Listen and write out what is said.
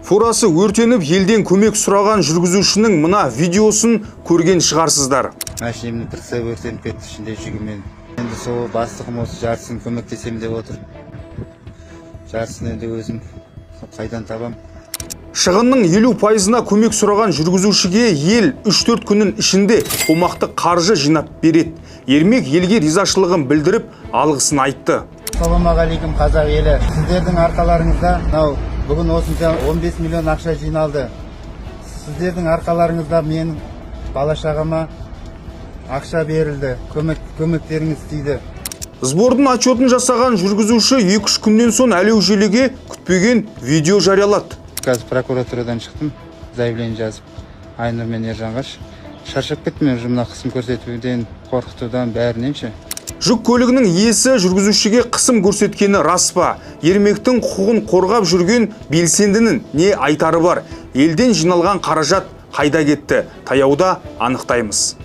Фурасы өртеніп, елден көмек сұраған жүргізушінің мына видеосын көрген шығарсыздар. Машинамның тірсі өртеніп кетті, ішінде жүгімен. Енді сол бастығым осы жартысын көмектесем деп отыр. Жартысын енді өзім қайдан табам. Шығынның 50%-на көмек сұраған жүргізушіге ел 3-4 күннің ішінде қомақты қаржы жинап береді. Ермек елге ризашылығын білдіріп, алғысын айтты. Ассалаумағалейкум қазақ елі. Сіздердің арқаларыңызда бүгін осынша 15 миллион ақша жиналды. Сіздердің арқаларыңызда мен бала-шағама ақша берілді. Көмектеріңіз тиді. Сбордың отчетін жасаған жүргізуші 2-3 күннен соң әлеу желіге күтпеген видео жариялады. Қазір прокуратурадан шықтым, заявление жазып. Айнұр мен Ержанға шаршап кеттім, жұмына қысым көрсетуден, қорқытудан бәрінен ше. Жүк көлігінің иесі жүргізушіге қысым көрсеткені рас па? Ермектің құқығын қорғап жүрген белсендінің не айтары бар? Елден жиналған қаражат қайда кетті? Таяуда анықтаймыз.